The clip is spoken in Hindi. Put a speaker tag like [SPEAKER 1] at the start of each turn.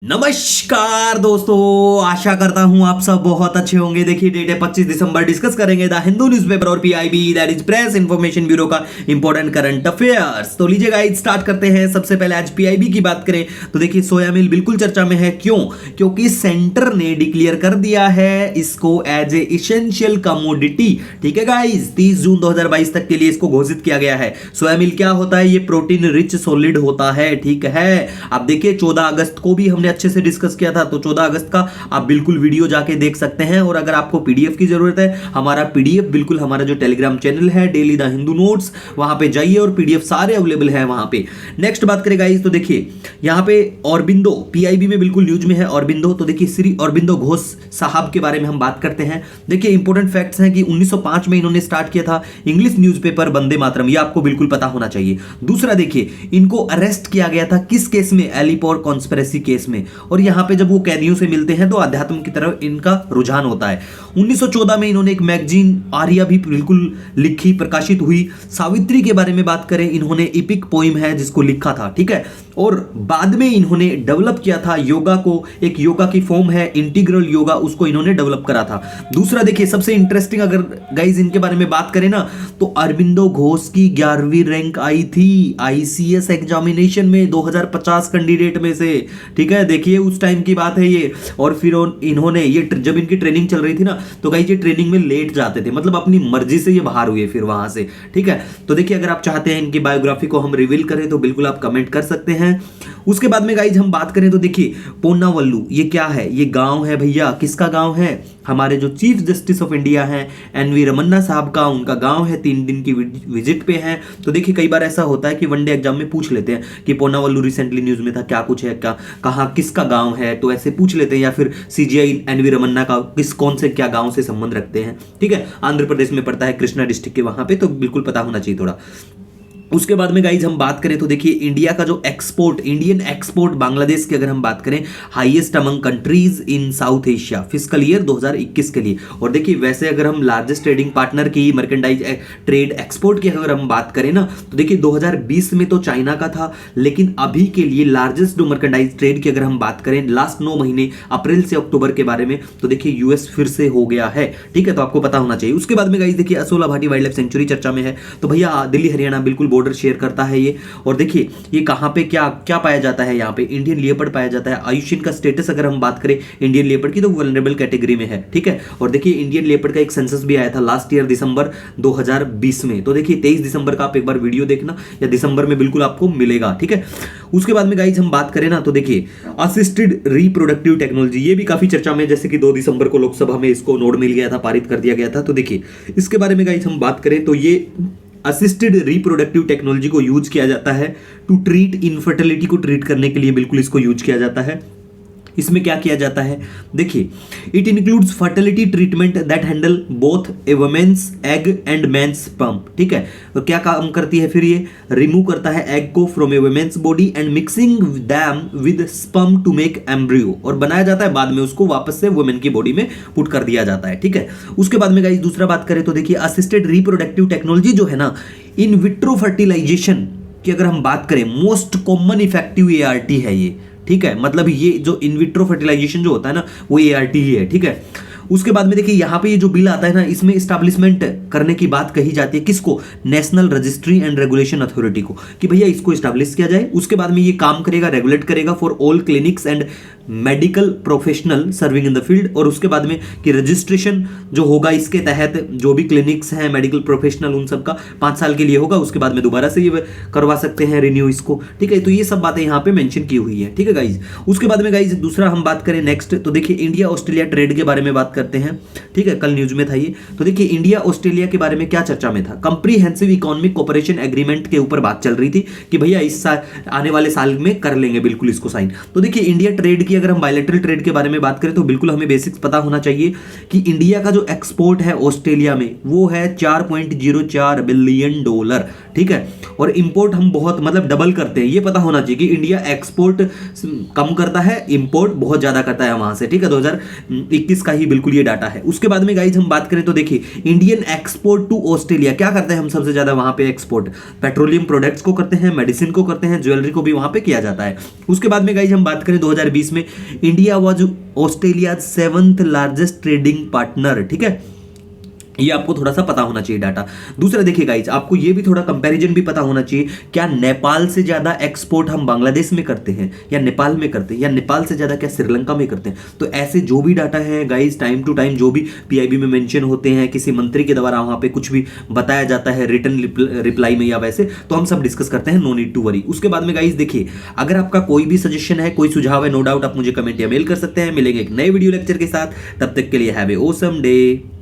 [SPEAKER 1] नमस्कार दोस्तों, आशा करता हूं आप सब बहुत अच्छे होंगे। देखिए डेट है 25 दिसंबर। डिस्कस करेंगे द हिंदू न्यूज़पेपर और PIB that is press information bureau का इंपॉर्टेंट करंट अफेयर्स। तो लीजिए गाइस स्टार्ट करते हैं। सबसे पहले आज पीआईबी की बात करें तो देखिए सोया मिल बिल्कुल चर्चा में है। क्यों? क्योंकि सेंटर ने डिक्लेयर कर दिया है इसको एज ए इसेंशियल कमोडिटी। ठीक है गाइस, 30 जून 2022 तक के लिए इसको घोषित किया गया है। सोया मिल क्या होता है? ये प्रोटीन रिच सॉलिड होता है। ठीक है, अब देखिए 14 अगस्त को भी हमने अच्छे से डिस्कस किया था, तो 14 अगस्त का आप बिल्कुल वीडियो जाके देख सकते हैं। और अगर आपको पीडीएफ की जरूरत है, हमारा पीडीएफ बिल्कुल हमारा जो टेलीग्राम चैनल है डेली द हिंदू नोट्स, वहां पे जाइए और पीडीएफ सारे अवेलेबल है वहां पे। नेक्स्ट बात करें गाइस तो देखिए यहां पे ऑरबिंदो पीआईबी में बिल्कुल न्यूज में है ऑरबिंदो। तो देखिए श्री ऑरबिंदो घोष साहब के बारे में हम बात करते हैं। देखिए इंपॉर्टेंट फैक्ट्स हैं कि 1905 में इन्होंने स्टार्ट किया था इंग्लिश न्यूज़पेपर वंदे मातरम, ये आपको बिल्कुल पता होना चाहिए। दूसरा देखिए इनको अरेस्ट किया गया था किस केस में? एलिपोर कॉन्स्पिरेसी केस में। और यहां पे जब वो कैदियों से मिलते हैं तो अध्यात्म की तरफ इनका रुझान होता है। 1914 में इन्होंने एक मैगजीन आर्या भी बिल्कुल लिखी, प्रकाशित हुई। सावित्री के बारे में बात करें, इन्होंने इपिक पोइम है जिसको लिखा था। ठीक है, और बाद में इन्होंने डेवलप किया था योगा को, एक योगा की फॉर्म है इंटीग्रल योगा, उसको इन्होंने डेवलप करा था। दूसरा देखिए सबसे इंटरेस्टिंग अगर गाइज इनके बारे में बात करें ना, तो अरबिंदो घोष की 11वीं रैंक आई थी आईसीएस एग्जामिनेशन में 2050 कैंडिडेट में से। ठीक है, देखिए उस टाइम की बात है ये। और फिर इन्होंने ये जब इनकी ट्रेनिंग चल रही थी ना, तो गाइज ये ट्रेनिंग में लेट जाते थे, मतलब अपनी मर्जी से ये बाहर हुए फिर वहां से। ठीक है, तो देखिए अगर आप चाहते हैं इनकी बायोग्राफी को हम रिवील करें तो बिल्कुल आप कमेंट कर सकते हैं। उसके बाद में गाइज हम बात करें तो देखिए पोन्नावल्लू ये क्या है? ये गांव है भैया। किसका गांव है? हमारे जो चीफ जस्टिस ऑफ इंडिया हैं एनवी रमन्ना साहब का, उनका गांव है। 3 दिन की विजिट पे हैं। तो देखिए कई बार ऐसा होता है कि वनडे एग्जाम में पूछ लेते हैं कि पोन्नावल्लू रिसेंटली न्यूज में था, क्या कुछ है, क्या कहाँ किसका गांव है, तो ऐसे पूछ लेते हैं। या फिर सीजीआई एनवी रमन्ना का कौन से क्या गांव से संबंध रखते हैं। ठीक है, आंध्र प्रदेश में पड़ता है, कृष्णा डिस्ट्रिक्ट के वहां पे, तो बिल्कुल पता होना चाहिए थोड़ा। उसके बाद में गाइज हम बात करें तो देखिए इंडिया का जो एक्सपोर्ट, इंडियन एक्सपोर्ट बांग्लादेश की अगर हम बात करें, highest among countries in south Asia fiscal year 2021 के लिए। और देखिए वैसे अगर हम लार्जेस्ट ट्रेडिंग पार्टनर की मर्केंडाइज ट्रेड एक्सपोर्ट की अगर हम बात करें ना, तो देखिए 2020 में तो चाइना का था, लेकिन अभी के लिए लार्जेस्ट जो मर्केंडाइज ट्रेड की अगर हम बात करें लास्ट 9 महीने अप्रैल से अक्टूबर के बारे में, तो देखिए यूएस फिर से हो गया है। ठीक है, तो आपको पता होना चाहिए। उसके बाद में गाइज देखिए Asola Bhati wild life sanctuary चर्चा में है। तो भैया दिल्ली हरियाणा बिल्कुल बॉर्डर शेयर करता है ये। और देखिए ये कहां पे क्या क्या पाया जाता है? यहाँ पे इंडियन लियोपर्ड पाया जाता है। आयुष्मान का स्टेटस अगर हम बात करें इंडियन लियोपर्ड की, तो वल्नरेबल कैटेगरी में है। ठीक है, और देखिए इंडियन लियोपर्ड का एक सेंसस भी आया था लास्ट ईयर दिसंबर 2020 में। तो देखिए 23 दिसंबर का आप एक बार वीडियो देखना, या दिसंबर में बिल्कुल आपको मिलेगा। ठीक है, उसके बाद में गाइज हम बात करें ना, तो देखिए असिस्टेड रिप्रोडक्टिव टेक्नोलॉजी, ये भी काफी चर्चा में, जैसे कि 2 दिसंबर को लोकसभा में इसको नोड मिल गया था, पारित कर दिया गया था। तो देखिए इसके बारे में गाइज हम बात करें तो ये असिस्टेड रिप्रोडक्टिव टेक्नोलॉजी को यूज किया जाता है टू ट्रीट इनफर्टिलिटी को ट्रीट करने के लिए, बिल्कुल इसको यूज किया जाता है। इसमें क्या किया जाता है? देखिए it includes fertility treatment that handle both a women's egg and men's sperm. ठीक है, तो क्या काम करती है फिर? ये रिमूव करता है एग को from a women's body and mixing them with sperm to make embryo, और बनाया जाता है बाद में उसको वापस से वुमेन की बॉडी में पुट कर दिया जाता है। ठीक है, उसके बाद में गाइस दूसरा बात करें तो देखिए असिस्टेड रिप्रोडक्टिव टेक्नोलॉजी जो है ना, इन विट्रो फर्टिलाइजेशन की अगर हम बात करें, मोस्ट कॉमन इफेक्टिव एआरटी है ये। ठीक है, मतलब ये जो इन विट्रो फर्टिलाइजेशन जो होता है ना, वो एआरटी ही है। ठीक है, उसके बाद में देखिए यहाँ पे ये जो बिल आता है ना, इसमें इस्टेब्लिशमेंट करने की बात कही जाती है। किसको? National registry and regulation authority को, कि भैया इसको इस्टेब्लिश किया जाए। उसके बाद में ये काम करेगा, रेगुलेट करेगा for all clinics and medical professional serving in the field. और उसके बाद में कि रजिस्ट्रेशन जो होगा इसके तहत जो भी क्लिनिक्स हैं मेडिकल प्रोफेशनल, उन सबका 5 साल के लिए होगा। उसके बाद में दोबारा से ये करवा सकते हैं रिन्यू इसको। ठीक है, तो ये सब बातें यहाँ पे मेंशन की हुई है। ठीक है गाइज, उसके बाद में गाइज दूसरा हम बात करें नेक्स्ट, तो देखिए इंडिया ऑस्ट्रेलिया ट्रेड के बारे में बात करते हैं। ठीक है, कल न्यूज में था ये। तो देखिए इंडिया ऑस्ट्रेलिया के बारे में क्या चर्चा में था? कंप्रीहेंसिव इकोनॉमिक कोऑपरेशन एग्रीमेंट के ऊपर बात चल रही थी कि भैया इस साल आने वाले साल में कर लेंगे बिल्कुल इसको साइन। तो देखिए इंडिया ट्रेड की अगर हम बायलैटरल ट्रेड के बारे में बात करें तो बिल्कुल हमें बेसिक्स पता होना चाहिए कि इंडिया का जो एक्सपोर्ट है ऑस्ट्रेलिया में वो है $4.04 बिलियन। ठीक है, और इंपोर्ट हम बहुत मतलब डबल करते हैं, ये पता होना चाहिए कि इंडिया एक्सपोर्ट कम करता है, इंपोर्ट बहुत ज्यादा करता है वहां से। ठीक है, 2021 का ही बिल्कुल ये डाटा है। उसके बाद में गाइज हम बात करें तो देखिए इंडियन एक्सपोर्ट टू ऑस्ट्रेलिया क्या करते हैं हम सबसे ज्यादा वहां पे? एक्सपोर्ट पेट्रोलियम प्रोडक्ट्स को करते हैं, मेडिसिन को करते हैं, ज्वेलरी को भी वहां पे किया जाता है। उसके बाद में गाइज हम बात करें 2020 में India was Australia 7th largest trading partner, ठीक है, ये आपको थोड़ा सा पता होना चाहिए डाटा। दूसरा देखिए गाइज, आपको ये भी थोड़ा कंपैरिजन भी पता होना चाहिए, क्या नेपाल से ज्यादा एक्सपोर्ट हम बांग्लादेश में करते हैं या नेपाल में करते हैं, या नेपाल से ज्यादा क्या श्रीलंका में करते हैं। तो ऐसे जो भी डाटा है गाइज, टाइम टू टाइम जो भी पीआईबी में मेंशन होते हैं, किसी मंत्री के द्वारा वहां पे कुछ भी बताया जाता है रिटर्न रिप्लाई में या वैसे, तो हम सब डिस्कस करते हैं, नो नीड टू वरी। उसके बाद में गाइज देखिए, अगर आपका कोई भी सजेशन है, कोई सुझाव है, नो डाउट आप मुझे कमेंट या मेल कर सकते हैं। मिलेंगे एक नए वीडियो लेक्चर के साथ, तब तक के लिए हैव ए ऑसम डे।